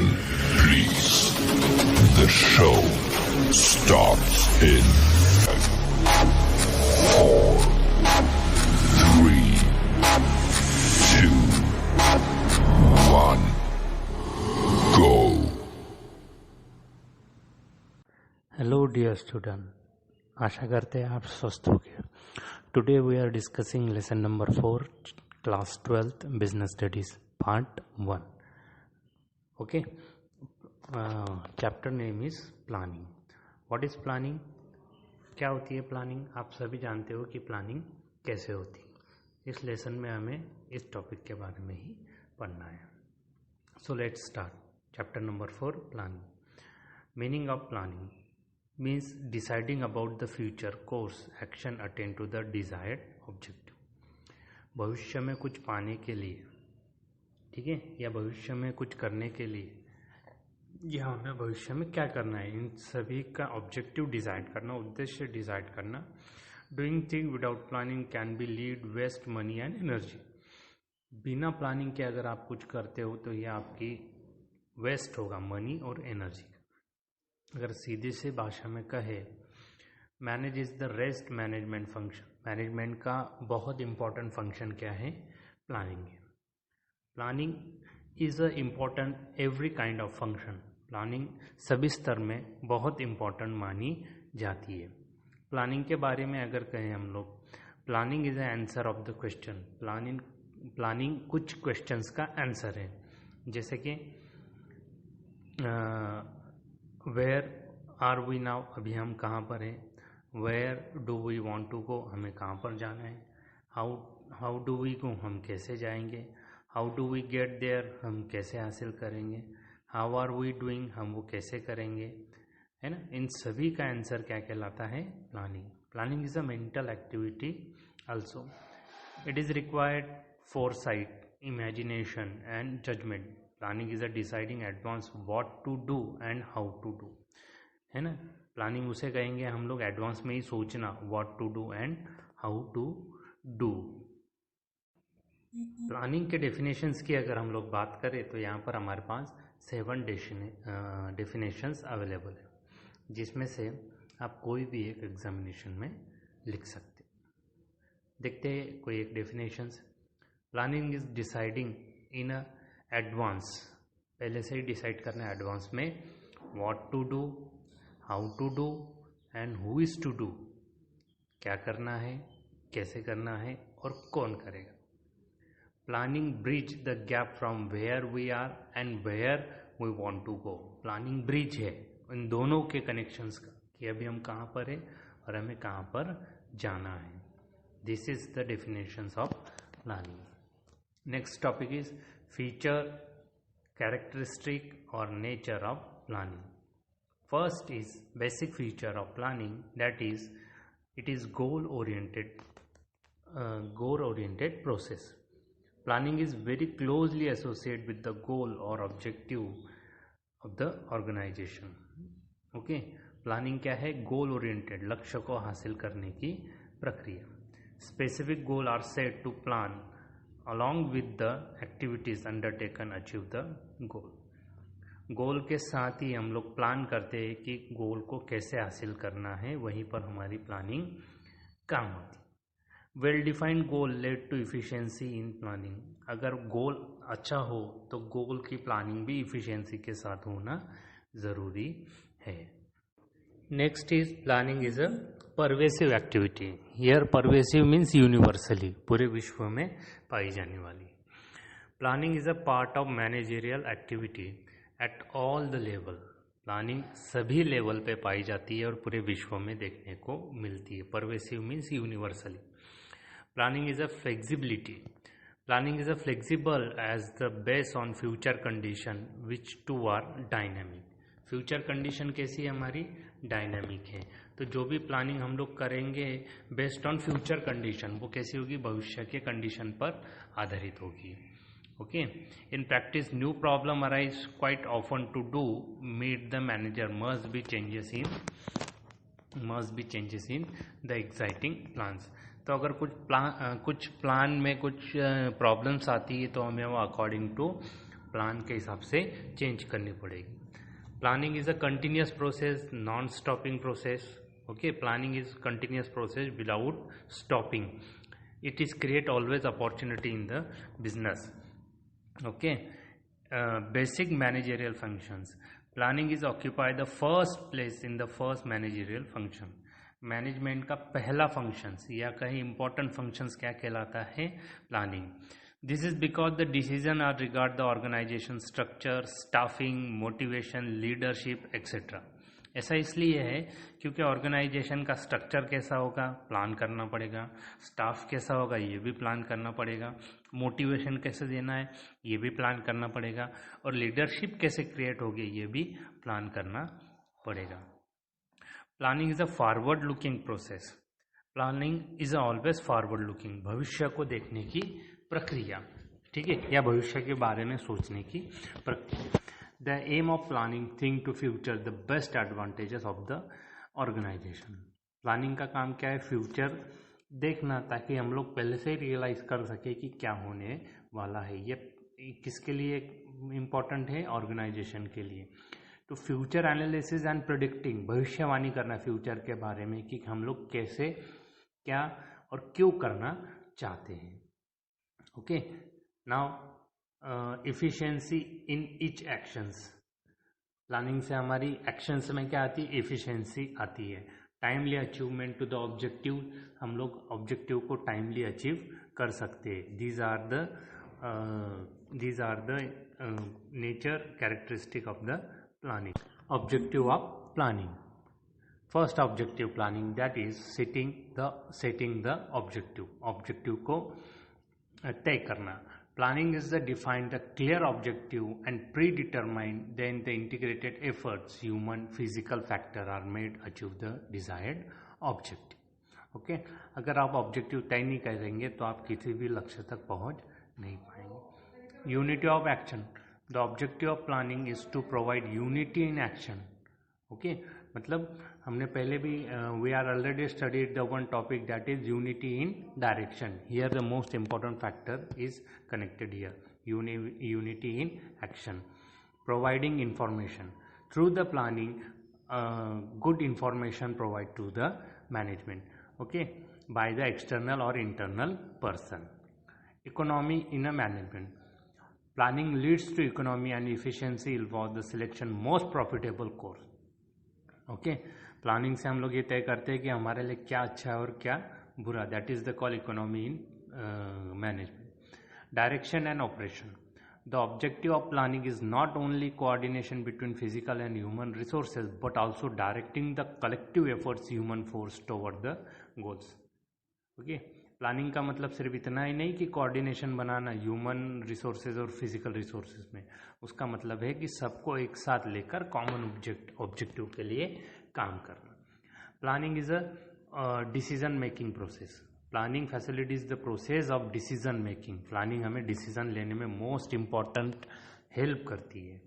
Please. The show starts in 4, 3, 2, 1, go. Hello dear student, आशा करते हैं आप स्वस्थ हो गए. Today we are discussing lesson number 4, class 12th business studies part 1. Okay, chapter name is planning. What is planning? क्या होती है planning? आप सभी जानते हो कि प्लानिंग कैसे होती है. इस लेसन में हमें इस टॉपिक के बारे में ही पढ़ना है. So let's start. Chapter number 4, planning. Meaning of planning means deciding about the future course action attain to the desired objective. भविष्य में कुछ पाने के लिए, ठीक है, या भविष्य में कुछ करने के लिए, या हमें भविष्य में क्या करना है, इन सभी का ऑब्जेक्टिव डिसाइड करना, उद्देश्य डिसाइड करना. Doing thing without planning can be lead waste money and energy. बिना प्लानिंग के अगर आप कुछ करते हो तो यह आपकी वेस्ट होगा मनी और एनर्जी. अगर सीधे से भाषा में कहे, manage is the rest management function. Management का बहुत इंपॉर्टेंट फंक्शन क्या है? प्लानिंग है. Planning is a important every kind of function. Planning सभी स्तर में बहुत इम्पॉर्टेंट मानी जाती है. प्लानिंग के बारे में अगर कहें हम लोग, planning is a answer of the question. Planning कुछ क्वेश्चंस का आंसर है. जैसे कि वेयर आर वी नाउ, अभी हम कहाँ पर हैं. Where do we want to go, हमें कहाँ पर जाना है. हाउ डू वी गो, हम कैसे जाएंगे. How do we get there, हम कैसे हासिल करेंगे. हाउ आर वी डूइंग, हम वो कैसे करेंगे, है ना. इन सभी का आंसर क्या कहलाता है? Planning. Planning is a mental activity also. It is required foresight, imagination and judgment. Planning is a deciding advance what to do and how to do, है ना. प्लानिंग उसे कहेंगे हम लोग एडवांस में ही सोचना, what to do and how to do. Planning के definitions की अगर हम लोग बात करें तो यहाँ पर हमारे पास 7 डेफिनेशंस अवेलेबल है, जिसमें से आप कोई भी एक एग्जामिनेशन में लिख सकते. देखते हैं कोई एक definitions. Planning is deciding in advance. पहले से ही डिसाइड करना है एडवांस में, what to do, how to do and who is to do. क्या करना है, कैसे करना है और कौन करेगा. Planning bridge the gap from where we are and where we want to go. Planning bridge है इन दोनों के कनेक्शंस का, कि अभी हम कहाँ पर हैं और हमें कहाँ पर जाना है. This is the definitions of planning. Next topic is feature, characteristic or nature of planning. First is basic feature of planning, that is it is goal oriented process. Planning is very closely associated with the goal or objective of the organization. Okay, planning क्या है? goal oriented, लक्ष्य को हासिल करने की प्रक्रिया. Specific goal are set to plan along with the activities undertaken achieve the goal. गोल के साथ ही हम लोग प्लान करते हैं कि गोल को कैसे हासिल करना है, वहीं पर हमारी प्लानिंग काम होती है. Well defined goal lead to efficiency in planning. अगर गोल अच्छा हो तो गोल की प्लानिंग भी इफिशिएंसी के साथ होना ज़रूरी है. Next is planning is a pervasive activity. Here pervasive means universally, पूरे विश्व में पाई जाने वाली. Planning is a part of managerial activity at all the level. Planning सभी लेवल पे पाई जाती है और पूरे विश्व में देखने को मिलती है. Pervasive means universally. Planning is a flexibility. Planning is a flexible as the base on future condition which too are dynamic. Future condition कैसी है हमारी? डायनेमिक है. तो जो भी प्लानिंग हम लोग करेंगे बेस्ड ऑन फ्यूचर कंडीशन, वो कैसी होगी? भविष्य के कंडीशन पर आधारित होगी. Okay. In practice new problem arise quite often. To do meet the manager must be changes in the exciting plans. तो अगर कुछ प्लान में कुछ प्रॉब्लम्स आती है तो हमें वो अकॉर्डिंग टू प्लान के हिसाब से चेंज करनी पड़ेगी. Planning is a continuous process, non stopping process. Okay, planning is continuous process without stopping. It is create always opportunity in the business. Okay, basic managerial functions. Planning is occupy the first place in the first managerial function. Management का पहला functions या कहीं important functions क्या कहलाता है? Planning. This is because the decision are regard the organization structure, staffing, motivation, leadership etcetera. ऐसा इसलिए है क्योंकि ऑर्गेनाइजेशन का स्ट्रक्चर कैसा होगा, प्लान करना पड़ेगा. स्टाफ कैसा होगा, ये भी प्लान करना पड़ेगा. मोटिवेशन कैसे देना है, ये भी प्लान करना पड़ेगा. और लीडरशिप कैसे क्रिएट होगी, ये भी प्लान करना पड़ेगा. Planning is a forward looking process. Planning is always forward looking, भविष्य को देखने की प्रक्रिया. ठीक है, या भविष्य के बारे में सोचने की प्रक्रिया. The aim of planning think to future the best advantages of the organization. Planning का काम क्या है? फ्यूचर देखना, ताकि हम लोग पहले से रियलाइज कर सके कि क्या होने वाला है. ये किसके लिए इम्पोर्टेंट है? ऑर्गेनाइजेशन के लिए. तो फ्यूचर एनालिसिस एंड प्रेडिक्टिंग, भविष्यवाणी करना फ्यूचर के बारे में कि हम लोग कैसे, क्या और क्यों करना चाहते हैं. Okay, now efficiency in each actions. Planning से हमारी एक्शंस में क्या आती है? एफिशिएंसी आती है. Timely achievement to the objective, हम लोग ऑब्जेक्टिव को टाइमली अचीव कर सकते हैं. These are the nature characteristic of the planning. Objective of planning. First objective planning, that is setting the objective. Objective को तय करना. Planning is the defined the clear objective and predetermined, then the integrated efforts, human physical factor are made achieve the desired objective. Okay, अगर आप objective तय नहीं करेंगे तो आप किसी भी लक्ष्य तक पहुंच नहीं पाएंगे. Unity of action. The objective of planning is to provide unity in action. Okay, मतलब हमने पहले भी we are already studied the one topic that is unity in direction. Here the most important factor is connected here. Unity in action. Providing information. Through the planning good information provide to the management. Okay, by the external और internal person. Economy in a management. Planning leads to economy and efficiency involve the selection most profitable course. Okay, planning से हम लोग ये तय करते हैं कि हमारे लिए क्या अच्छा है और क्या बुरा. That is the call economy in management. Direction and operation. The objective of planning is not only coordination between physical and human resources but also directing the collective efforts human force toward the goals. Okay, planning का मतलब सिर्फ इतना ही नहीं कि coordination बनाना human resources और physical resources में. उसका मतलब है कि सबको एक साथ लेकर कॉमन ऑब्जेक्टिव के लिए काम करना. Planning is a decision making process. Planning facilities the process of decision making. Planning हमें डिसीजन लेने में मोस्ट इम्पॉर्टेंट हेल्प करती है.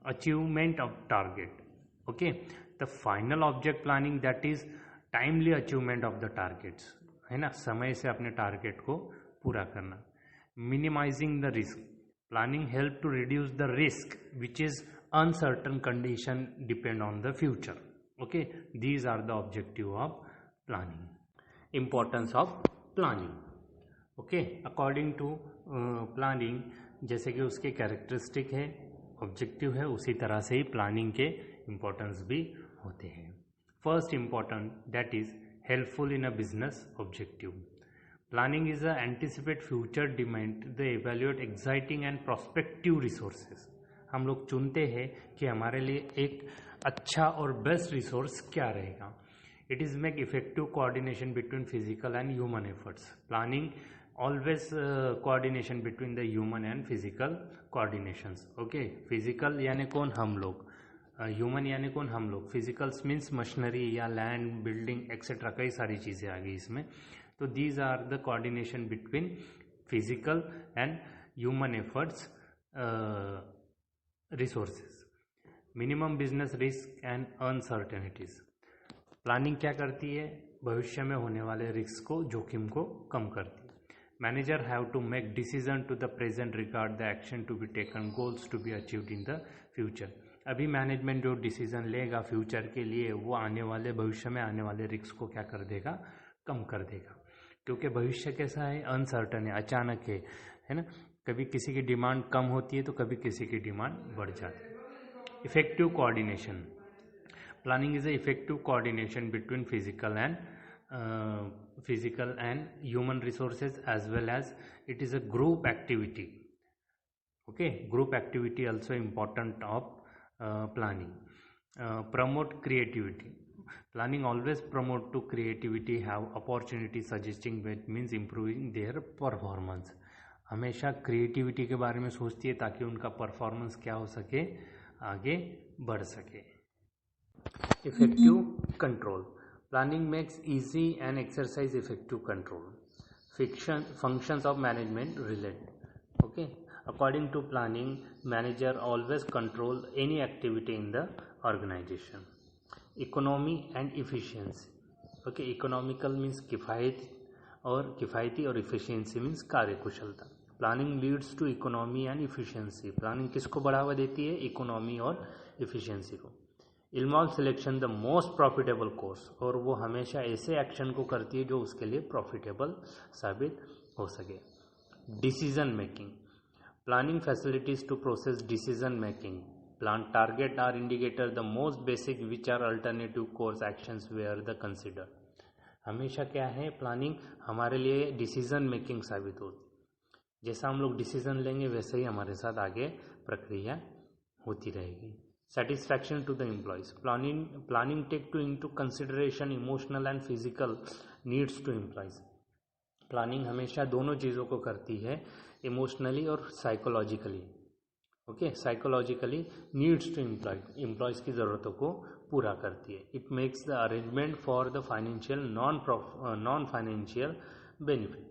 Achievement of target. Okay, the final object planning that is timely achievement of the targets, है ना, समय से अपने टारगेट को पूरा करना. Minimizing the risk. Planning help to reduce the risk which is uncertain condition depend on the future. Okay, these are the objective of planning. Importance of planning. Okay, according to planning, जैसे कि उसके characteristic है, objective है, उसी तरह से ही planning के importance भी होते हैं. First important, that is helpful in a business objective. Planning is a anticipate future demand, the evaluate exciting and prospective resources. हम लोग चुनते हैं कि हमारे लिए एक अच्छा और बेस्ट रिसोर्स क्या रहेगा. It is make effective coordination between physical and human efforts. Planning always coordination between the human and physical coordinations. Okay, physical यानी कौन? हम लोग. ह्यूमन यानी कौन? हम लोग. फिजिकल्स मीन्स मशीनरी या लैंड, बिल्डिंग एक्सेट्रा, कई सारी चीज़ें आ गई इसमें. तो these are the coordination between physical and human efforts resources. Minimum business risk and uncertainties. Planning क्या करती है? भविष्य में होने वाले रिस्क को, जोखिम को कम करती है. Manager have to make decision to the present regard the action to be taken, goals to be achieved in the future. अभी मैनेजमेंट जो डिसीजन लेगा फ्यूचर के लिए वो आने वाले भविष्य में आने वाले रिस्क को क्या कर देगा, कम कर देगा, क्योंकि भविष्य कैसा है, अनसर्टन है, अचानक है ना। कभी किसी की डिमांड कम होती है तो कभी किसी की डिमांड बढ़ जाती है। Effective coordination, planning is a effective coordination between physical and human resources as well as it is a group activity. Okay, group activity also important of planning. Promote creativity, planning always promote to creativity, have opportunity suggesting that means improving their performance। हमेशा creativity के बारे में सोचती है ताकि उनका performance क्या हो सके, आगे बढ़ सके। Effective control, planning makes easy and exercise effective control. Functions of management relate, okay, according to planning manager always control any activity in the organization. Economy and efficiency, okay, economical means किफ़ायती और efficiency means कार्यकुशलता। Planning leads to economy and efficiency, planning किसको बढ़ावा देती है, economy और efficiency को। Involve selection the most profitable course, और वो हमेशा ऐसे एक्शन को करती है जो उसके लिए प्रॉफिटेबल साबित हो सके। Decision making, planning facilities to process decision making. Plan target are indicator the most basic which are alternative course actions where the consider. हमेशा क्या है, प्लानिंग हमारे लिए डिसीजन मेकिंग साबित होती, जैसा हम लोग डिसीजन लेंगे वैसे ही हमारे साथ आगे प्रक्रिया होती रहेगी। Satisfaction to the employees, planning take to into consideration emotional and physical needs to employees. Planning हमेशा दोनों चीज़ों को करती है, इमोशनली और psychologically. Okay, psychologically needs to employees की ज़रूरतों को पूरा करती है। It makes the arrangement for the financial non financial benefit.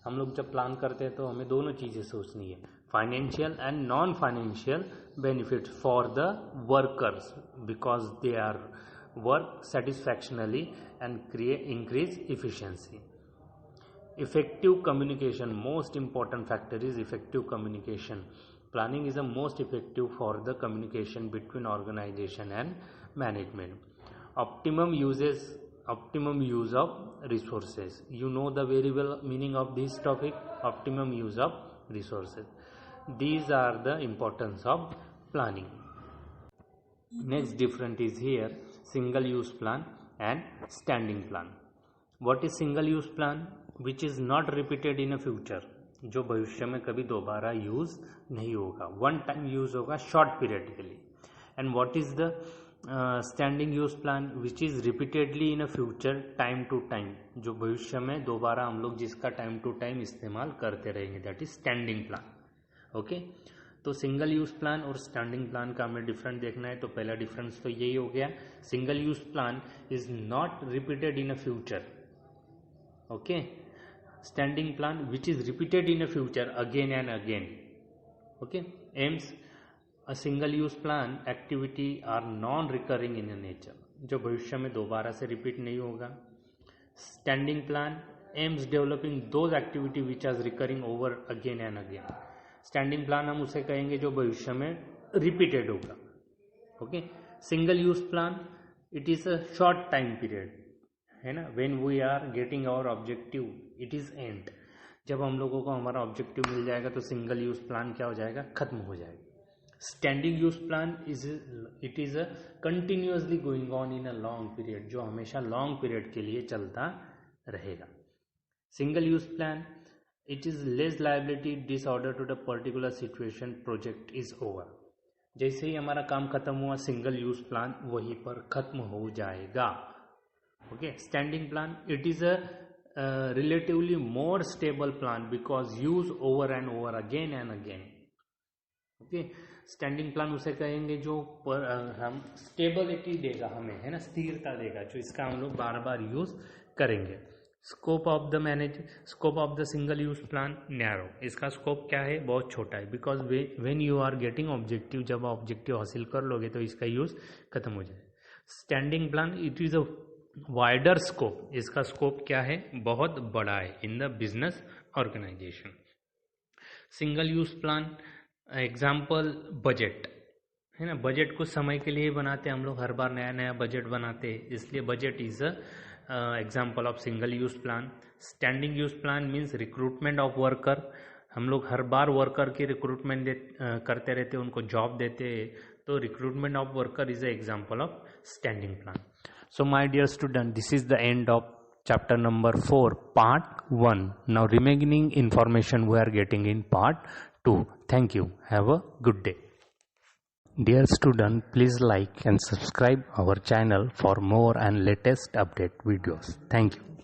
हम लोग जब प्लान करते हैं तो हमें दोनों चीज़ें सोचनी है, financial and non financial benefit for the workers because they are work satisfactionally and increase efficiency. Effective communication, most important factor is effective communication. Planning is the most effective for the communication between organization and management. Optimum use of resources. You know the very well meaning of this topic, optimum use of resources. These are the importance of planning. Next difference is here, single use plan and standing plan. What is single use plan? Which is not repeated in a future, जो भविष्य में कभी दोबारा use नहीं होगा, one time use होगा short period के लिए। And what is the standing use plan, which is repeatedly in a future time to time, जो भविष्य में दोबारा हम लोग जिसका टाइम टू टाइम इस्तेमाल करते रहेंगे, that is standing plan. Okay, तो सिंगल यूज प्लान और स्टैंडिंग प्लान का हमें डिफरेंस देखना है। तो पहला डिफरेंस तो यही हो गया, single use plan is not repeated in a future. Okay, standing plan which is repeated in a future again and again. Okay, aims a single use plan activity are non recurring in nature, जो भविष्य में दोबारा से repeat नहीं होगा। standing plan aims developing those activity which are recurring over again and again. standing plan हम उसे कहेंगे जो भविष्य में रिपीटेड होगा। Okay, single use plan it is a short time period, है ना। When we are getting our objective it is end, जब हम लोगों को हमारा ऑब्जेक्टिव मिल जाएगा तो सिंगल यूज प्लान क्या हो जाएगा, खत्म हो जाएगा। Standing use plan it is a continuously going on in a long period, जो हमेशा लॉन्ग पीरियड के लिए चलता रहेगा। Single use plan it is less liability disorder to the particular situation, project is over. जैसे ही हमारा काम खत्म हुआ, सिंगल यूज प्लान वहीं पर खत्म हो जाएगा। Okay, standing plan it is a relatively more stable plan because use over and over again and again. Okay, standing plan उसे कहेंगे जो हम स्टेबिलिटी देगा हमें, है ना, स्थिरता देगा, जो इसका हम लोग बार बार यूज करेंगे। Scope of the single use plan narrow, इसका स्कोप क्या है, बहुत छोटा है, because when you are getting objective, जब ऑब्जेक्टिव हासिल कर लोगे तो इसका यूज खत्म हो जाए। Standing plan it is a wider scope, इसका स्कोप क्या है, बहुत बड़ा है, in the business organisation. Single use plan example budget है ना. बजट कुछ समय के लिए बनाते हैं हम लोग, हर बार नया नया बजट बनाते हैं, इसलिए budget is a example of single use plan. Standing use plan means recruitment of worker. हम लोग हर बार वर्कर की रिक्रूटमेंट करते रहते हैं, उनको जॉब देते हैं, तो recruitment of worker is a example of standing plan. So my dear student, this is the end of chapter number 4 part 1. Now remaining information we are getting in part 2. Thank you. Have a good day. Dear student, please like and subscribe our channel for more and latest update videos. Thank you.